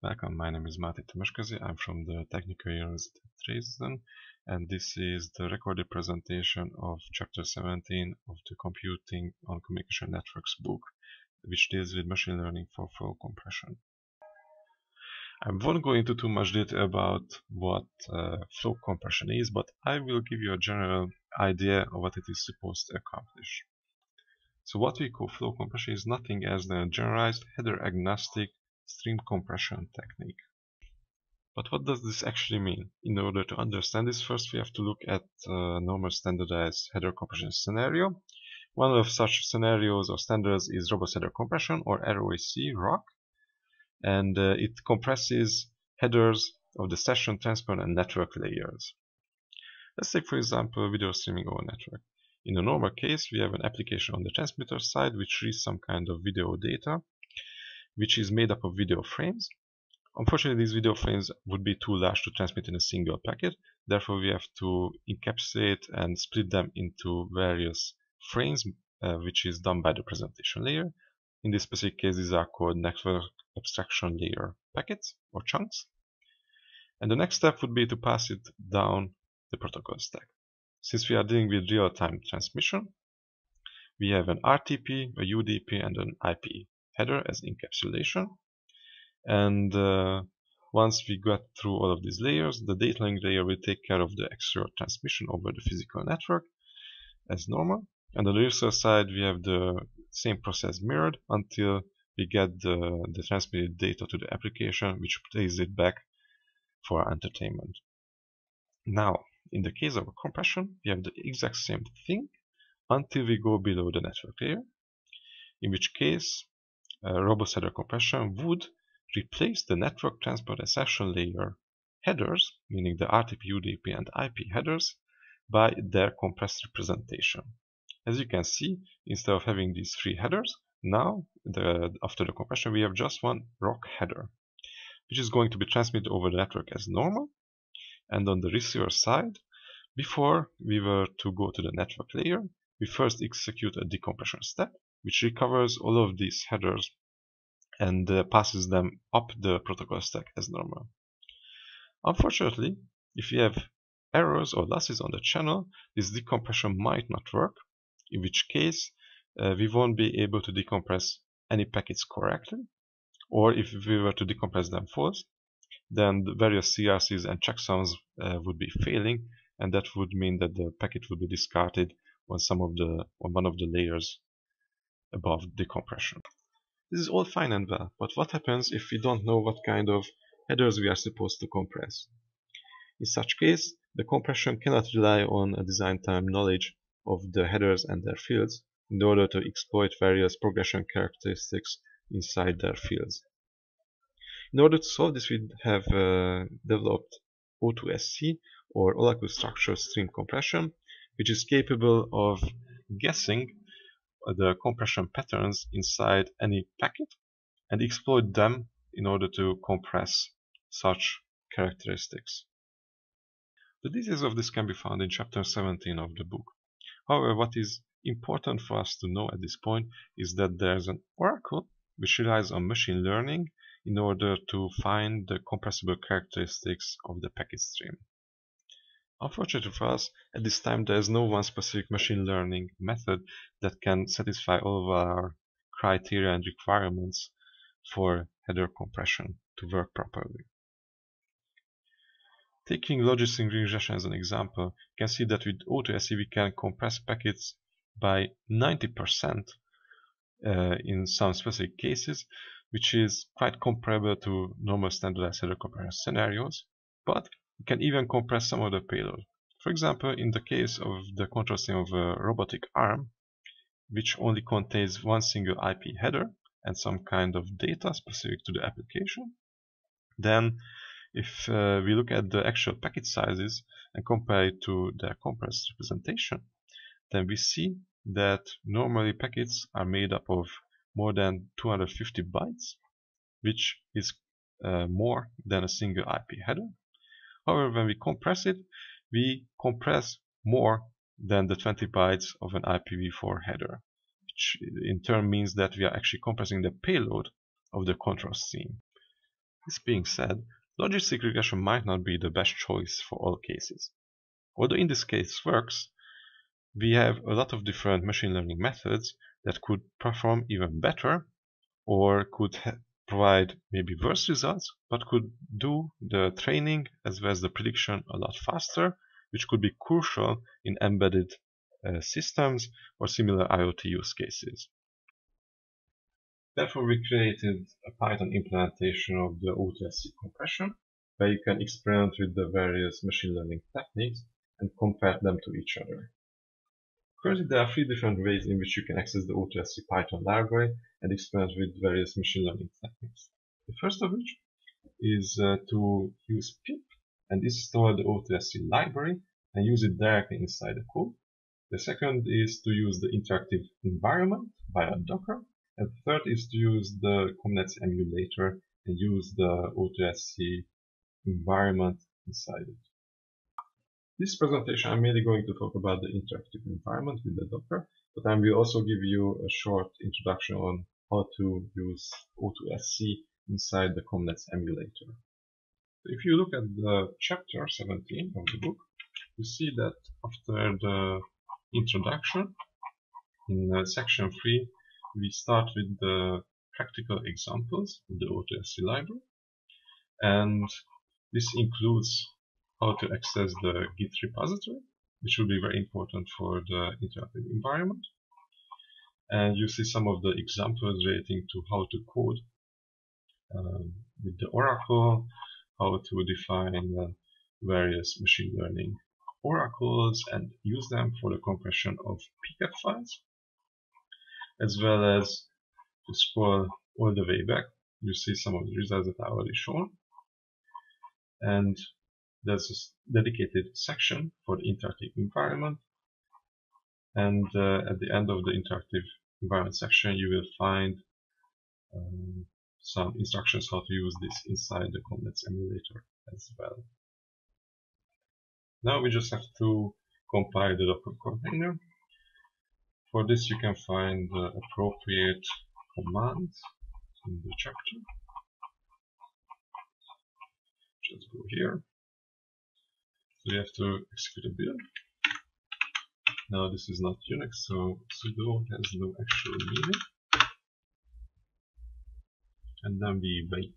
Welcome, my name is Máté Temesközi. I'm from the Technical University of Dresden, and this is the recorded presentation of Chapter 17 of the Computing on Communication Networks book, which deals with machine learning for flow compression. I won't go into too much detail about what flow compression is, but I will give you a general idea of what it is supposed to accomplish. So what we call flow compression is nothing else than a generalized header-agnostic stream compression technique. But what does this actually mean? In order to understand this, first we have to look at a normal standardized header compression scenario. One of such scenarios or standards is robust header compression, or ROC, and it compresses headers of the session, transport, and network layers. Let's take, for example, video streaming over network. In a normal case, we have an application on the transmitter side which reads some kind of video data, which is made up of video frames. Unfortunately, these video frames would be too large to transmit in a single packet. Therefore, we have to encapsulate and split them into various frames, which is done by the presentation layer. In this specific case, these are called network abstraction layer packets or chunks. And the next step would be to pass it down the protocol stack. Since we are dealing with real-time transmission, we have an RTP, a UDP, and an IP header as encapsulation. And once we get through all of these layers, the data link layer will take care of the extra transmission over the physical network as normal. And on the user side, we have the same process mirrored until we get the transmitted data to the application, which plays it back for entertainment. Now, in the case of a compression, we have the exact same thing until we go below the network layer, in which case robust header compression would replace the network transport and session layer headers, meaning the RTP, UDP, and IP headers, by their compressed representation. As you can see, instead of having these three headers, now after the compression we have just one ROC header, which is going to be transmitted over the network as normal. And on the receiver side, before we were to go to the network layer, we first execute a decompression step, which recovers all of these headers and passes them up the protocol stack as normal. Unfortunately, if we have errors or losses on the channel, this decompression might not work, in which case we won't be able to decompress any packets correctly, or if we were to decompress them false, then the various CRCs and checksums would be failing, and that would mean that the packet would be discarded on one of the layers above decompression. This is all fine and well, but what happens if we don't know what kind of headers we are supposed to compress? In such case, the compression cannot rely on a design time knowledge of the headers and their fields in order to exploit various progression characteristics inside their fields. In order to solve this, we have developed O2SC, or Oracle Structured Stream Compression, which is capable of guessing the compression patterns inside any packet and exploit them in order to compress such characteristics. The details of this can be found in chapter 17 of the book. However, what is important for us to know at this point is that there is an oracle which relies on machine learning in order to find the compressible characteristics of the packet stream. Unfortunately for us, at this time there is no one specific machine learning method that can satisfy all of our criteria and requirements for header compression to work properly. Taking logistic regression as an example, you can see that with O2SC we can compress packets by 90% in some specific cases, which is quite comparable to normal standardized header compression scenarios, but we can even compress some of the payload. For example, in the case of the control scheme of a robotic arm, which only contains one single IP header and some kind of data specific to the application, then if we look at the actual packet sizes and compare it to their compressed representation, then we see that normally packets are made up of more than 250 bytes, which is more than a single IP header. However, when we compress it, we compress more than the 20 bytes of an IPv4 header, which in turn means that we are actually compressing the payload of the control scheme. This being said, logistic regression might not be the best choice for all cases. Although in this case works, we have a lot of different machine learning methods that could perform even better or could provide maybe worse results, but could do the training as well as the prediction a lot faster, which could be crucial in embedded systems or similar IoT use cases. Therefore, we created a Python implementation of the O2SC compression, where you can experiment with the various machine learning techniques and compare them to each other. Currently, there are 3 different ways in which you can access the O2SC Python library and experiment with various machine learning techniques. The first of which is to use pip and install the O2SC library and use it directly inside the code. The second is to use the interactive environment via Docker. And the third is to use the Commnets emulator and use the O2SC environment inside it. This presentation I'm mainly going to talk about the interactive environment with the Docker, but I will also give you a short introduction on how to use O2SC inside the Commnets emulator. If you look at the chapter 17 of the book, you see that after the introduction, in section 3, we start with the practical examples of the O2SC library, and this includes how to access the Git repository, which will be very important for the interactive environment. And you see some of the examples relating to how to code with the Oracle, how to define various machine learning oracles and use them for the compression of pcap files, as well as to scroll all the way back. You see some of the results that I already shown, and there's a dedicated section for the interactive environment, and at the end of the interactive environment section you will find some instructions how to use this inside the Commnets emulator as well. Now we just have to compile the Docker container. For this you can find the appropriate commands in the chapter. Just go here. So you have to execute a build. Now this is not Unix, so sudo has no actual meaning. And then we wait.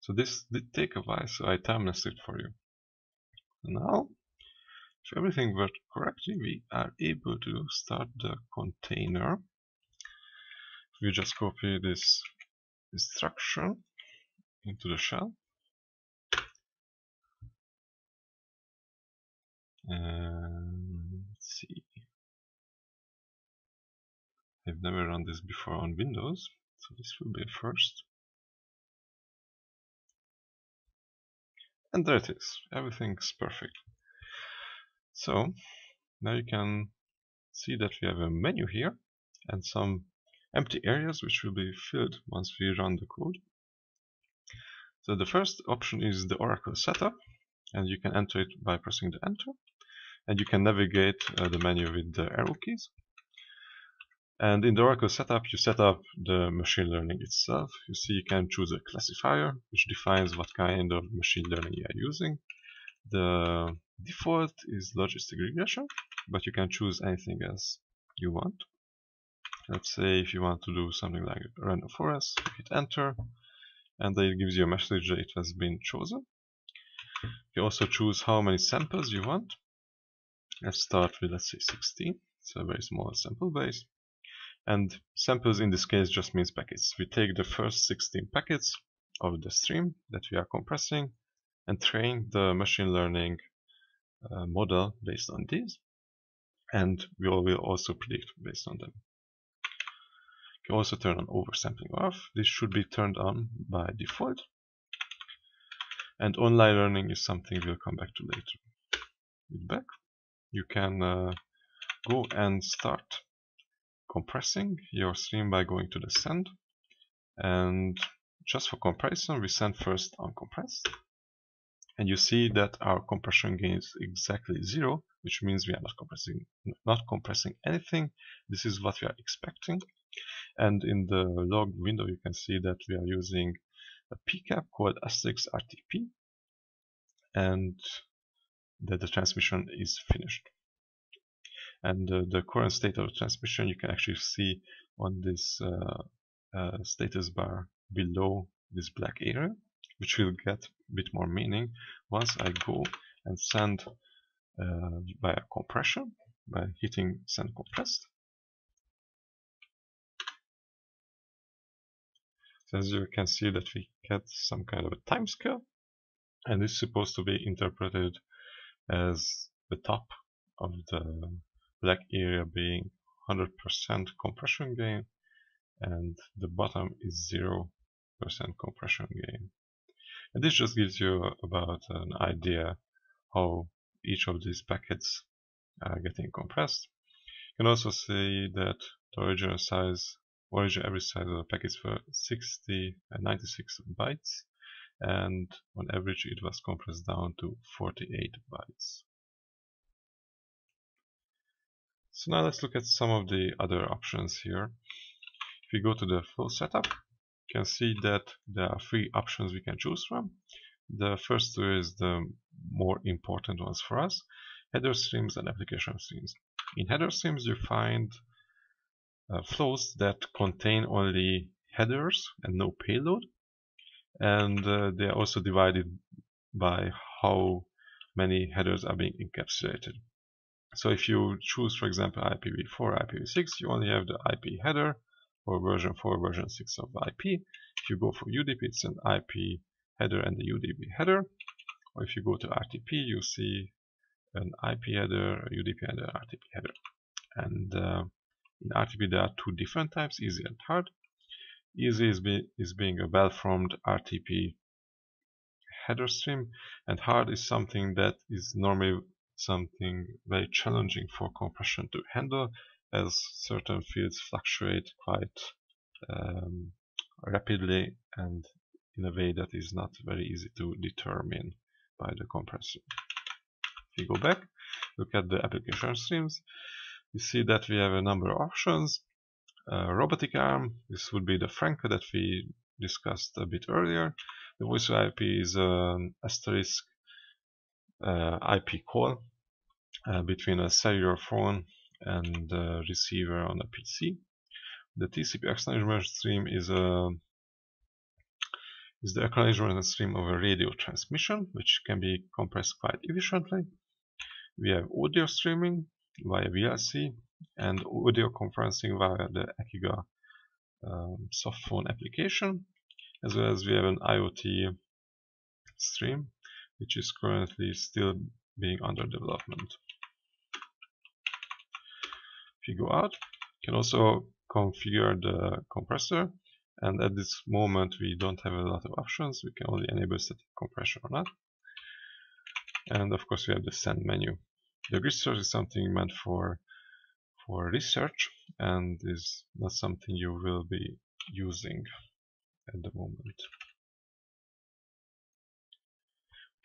So this did take a while, so I time-lapsed it for you. Now, if everything worked correctly, we are able to start the container. We just copy this instruction into the shell. And let's see. I've never run this before on Windows, so this will be a first. And there it is. Everything's perfect. So now you can see that we have a menu here and some empty areas which will be filled once we run the code. So the first option is the Oracle setup, and you can enter it by pressing the enter, and you can navigate the menu with the arrow keys. And in the Oracle setup, you set up the machine learning itself. You see you can choose a classifier which defines what kind of machine learning you are using. The default is logistic regression, but you can choose anything else you want. Let's say if you want to do something like random forest, you hit enter, and then it gives you a message that it has been chosen. You also choose how many samples you want. Let's start with, let's say, 16. It's a very small sample base. And samples in this case just means packets. We take the first 16 packets of the stream that we are compressing and train the machine learning model based on these. And we will also predict based on them. You can also turn on oversampling off. This should be turned on by default. And online learning is something we'll come back to later. With back, you can go and start compressing your stream by going to the send, and just for comparison, we send first uncompressed, and you see that our compression gain is exactly 0, which means we are not compressing anything. This is what we are expecting. And in the log window, you can see that we are using a pcap called *RTP, and that the transmission is finished. And the current state of the transmission you can actually see on this status bar below this black area, which will get a bit more meaning once I go and send via compression by hitting send compressed. So as you can see that we get some kind of a time scale, and this is supposed to be interpreted as the top of the black area being 100% compression gain, and the bottom is 0% compression gain. And this just gives you about an idea how each of these packets are getting compressed. You can also see that the original average size of the packets were 60 and 96 bytes, and on average it was compressed down to 48 bytes. So now let's look at some of the other options here. If we go to the flow setup, you can see that there are 3 options we can choose from. The first 2 is the more important ones for us: header streams and application streams. In header streams you find flows that contain only headers and no payload, and they are also divided by how many headers are being encapsulated. So if you choose, for example, IPv4, IPv6, you only have the IP header for version 4, version 6 of IP. If you go for UDP, it's an IP header and the UDP header. Or if you go to RTP, you see an IP header, a UDP header, RTP header. And in RTP there are 2 different types, easy and hard. Easy is being a well-formed RTP header stream, and hard is something that is normally something very challenging for compression to handle, as certain fields fluctuate quite rapidly and in a way that is not very easy to determine by the compressor. If we go back, look at the application streams, you see that we have a number of options. Robotic arm, this would be the Franca that we discussed a bit earlier. The voice IP is an asterisk IP call between a cellular phone and a receiver on a PC. The TCP acknowledgement stream is the acknowledgement stream of a radio transmission, which can be compressed quite efficiently. We have audio streaming via VLC and audio conferencing via the Akiga softphone application, as well as we have an IoT stream, which is currently still being under development. If you go out, you can also configure the compressor, and at this moment we don't have a lot of options. We can only enable static compression or not. And of course we have the send menu. The grid source is something meant for research and is not something you will be using at the moment.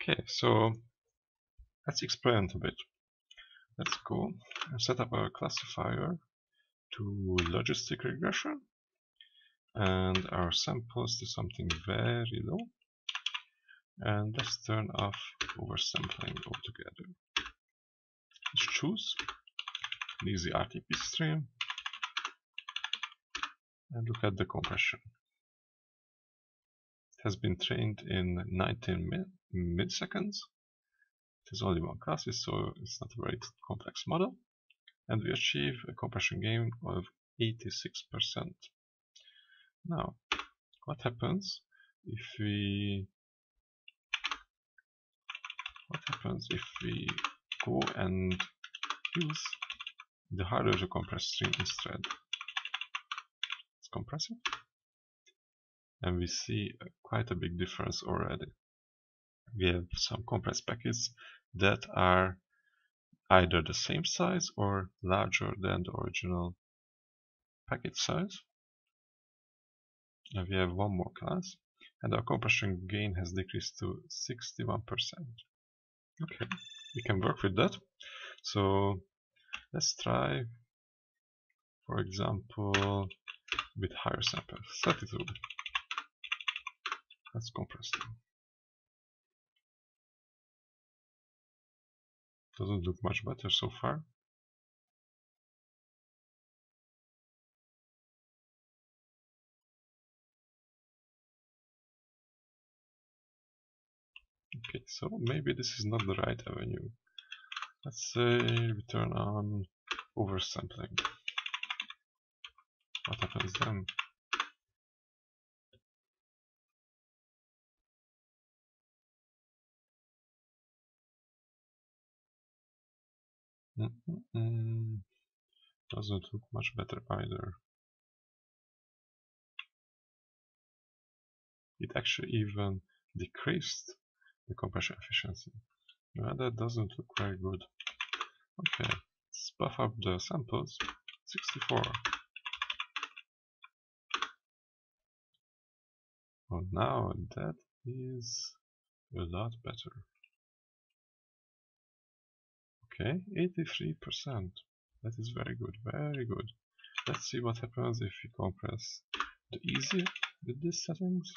Okay, so let's experiment a bit. Let's go and set up a classifier to logistic regression and our samples to something very low, and let's turn off oversampling altogether. Let's choose an easy RTP stream and look at the compression. It has been trained in 19 milliseconds. It is only one class, so it's not a very complex model, and we achieve a compression gain of 86%. Now, what happens if we go and use the harder to compress stream instead? Let's compress it, and we see quite a big difference already. We have some compressed packets that are either the same size or larger than the original packet size. And we have one more class. and our compression gain has decreased to 61%. Okay, we can work with that. So let's try, for example, with higher samples. 32. Let's compress them. Doesn't look much better so far. Okay, so maybe this is not the right avenue. Let's say we turn on oversampling. What happens then? Doesn't look much better either. It actually even decreased the compression efficiency. No, that doesn't look very good. Okay, let's buff up the samples. 64. Oh, now that is a lot better. Okay, 83%. That is very good, very good. Let's see what happens if we compress the easy with these settings.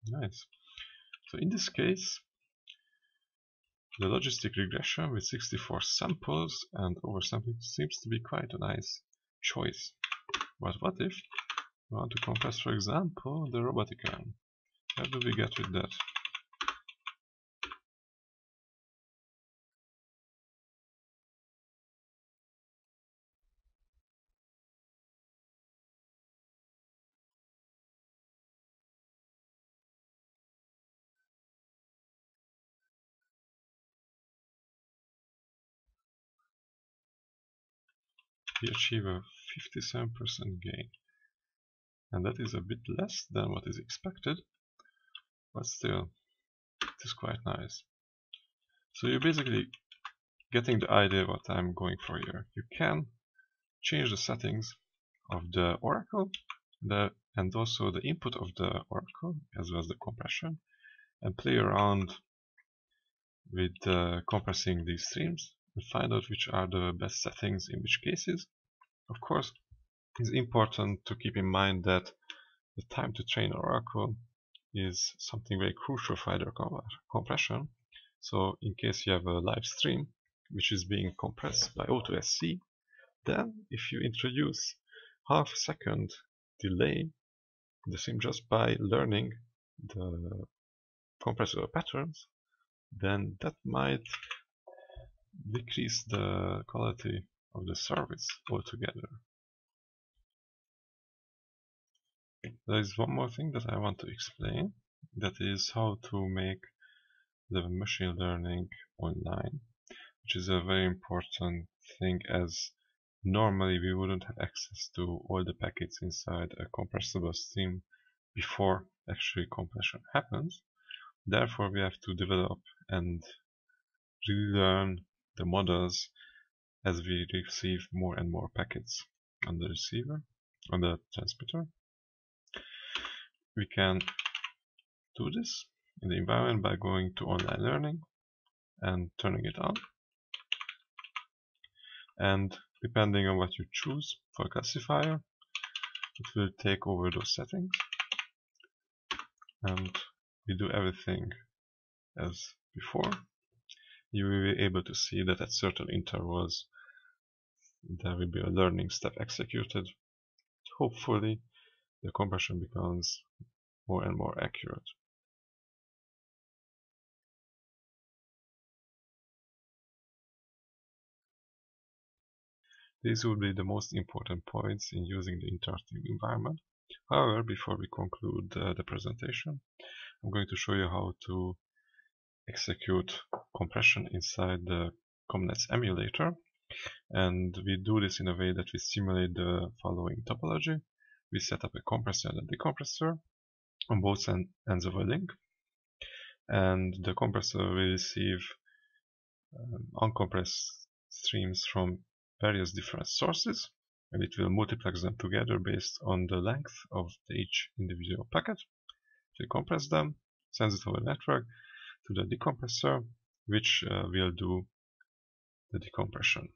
Nice. So in this case, the logistic regression with 64 samples and oversampling seems to be quite a nice choice. But what if we want to compress, for example, the robotic arm? How do we get with that? We achieve a 57% gain. And that is a bit less than what is expected, but still, it is quite nice. So you're basically getting the idea what I'm going for here. You can change the settings of the oracle and also the input of the oracle as well as the compression, and play around with compressing these streams and find out which are the best settings in which cases. Of course, it's important to keep in mind that the time to train oracle is something very crucial for either compression. So in case you have a live stream which is being compressed by O2SC, then if you introduce half a second delay the stream just by learning the compressor patterns, then that might decrease the quality of the service altogether. There is one more thing that I want to explain, that is how to make the machine learning online, which is a very important thing, as normally we wouldn't have access to all the packets inside a compressible stream before actually compression happens. Therefore, we have to develop and relearn the models as we receive more and more packets on the receiver, on the transmitter. We can do this in the environment by going to online learning and turning it on. And depending on what you choose for classifier, it will take over those settings, and we do everything as before. You will be able to see that at certain intervals there will be a learning step executed. Hopefully the compression becomes more and more accurate. These would be the most important points in using the interactive environment. However, before we conclude the presentation, I'm going to show you how to execute compression inside the Commnets emulator. And we do this in a way that we simulate the following topology. We set up a compressor and a decompressor on both ends of a link, and the compressor will receive uncompressed streams from various different sources, and it will multiplex them together based on the length of each individual packet. It will compress them, sends it over the network to the decompressor, which will do the decompression.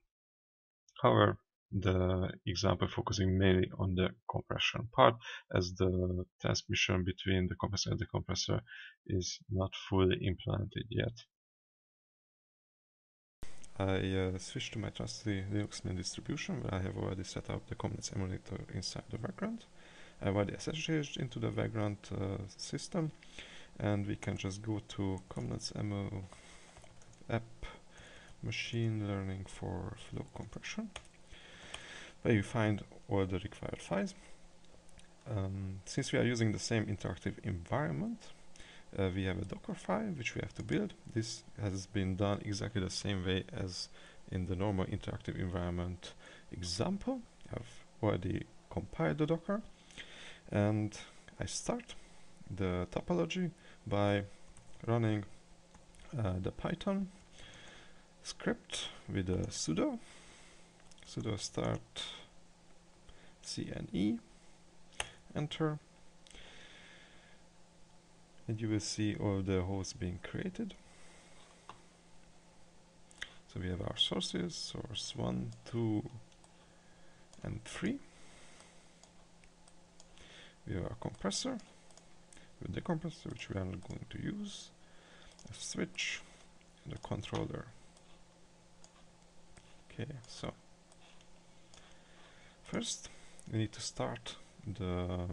However, the example focusing mainly on the compression part, as the transmission between the compressor and the decompressor is not fully implemented yet. I switched to my trusty Linux main distribution, where I have already set up the Commnets emulator inside the background. I've already SSH'd into the background system, and we can just go to Commnets app machine learning for flow compression, where you find all the required files. Since we are using the same interactive environment, we have a Docker file which we have to build. This has been done exactly the same way as in the normal interactive environment example. I've already compiled the Docker, and I start the topology by running the Python script with a sudo start cne, enter, and you will see all the hosts being created. So we have our sources, source 1, 2, and 3. We have our compressor with the compressor, which we are not going to use, a switch, and a controller. Okay, so first we need to start the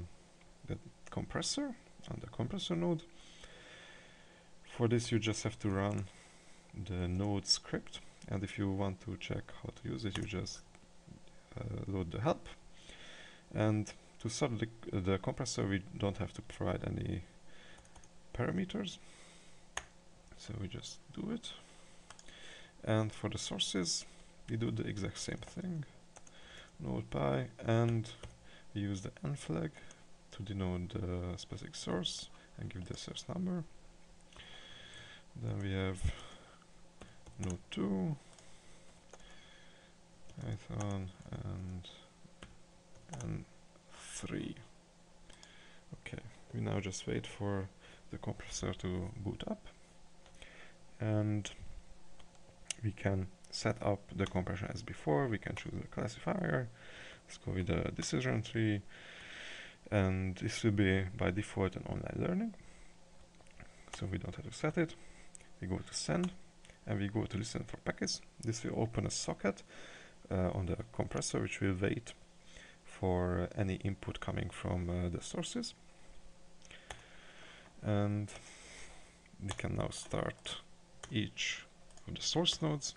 compressor on the compressor node. For this you just have to run the node script, and if you want to check how to use it, you just load the help. And to start the compressor, we don't have to provide any parameters, so we just do it. And for the sources, we do the exact same thing, node pi, and we use the n flag to denote the specific source and give the source number. Then we have node 2, Python, and n3. Okay, we now just wait for the compressor to boot up, and we can set up the compression as before. We can choose the classifier. Let's go with the decision tree, and this will be by default an online learning, so we don't have to set it. We go to send, and we go to listen for packets. This will open a socket on the compressor, which will wait for any input coming from the sources. And we can now start each of the source nodes.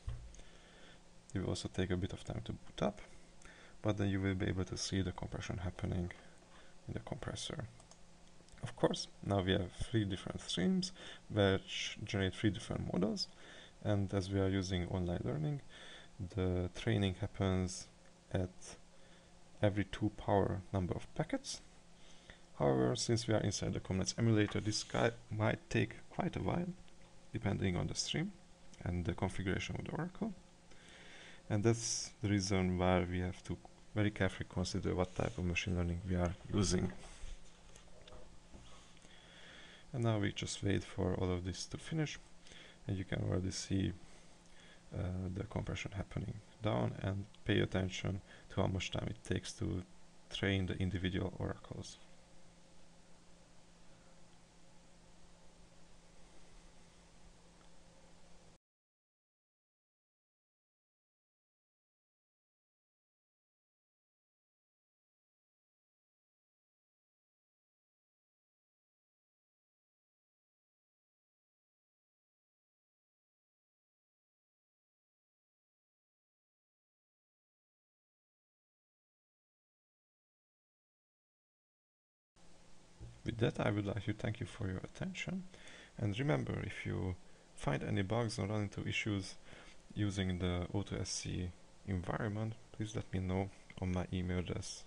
It will also take a bit of time to boot up, but then you will be able to see the compression happening in the compressor. Of course, now we have 3 different streams which generate 3 different models, and as we are using online learning, the training happens at every 2 power number of packets. However, since we are inside the Commnets emulator, this might take quite a while, depending on the stream and the configuration of the Oracle. And that's the reason why we have to very carefully consider what type of machine learning we are using. And now we just wait for all of this to finish, and you can already see the compression happening down, and pay attention to how much time it takes to train the individual oracles. With that, I would like to thank you for your attention, and remember, if you find any bugs or run into issues using the AutoSC environment, please let me know on my email address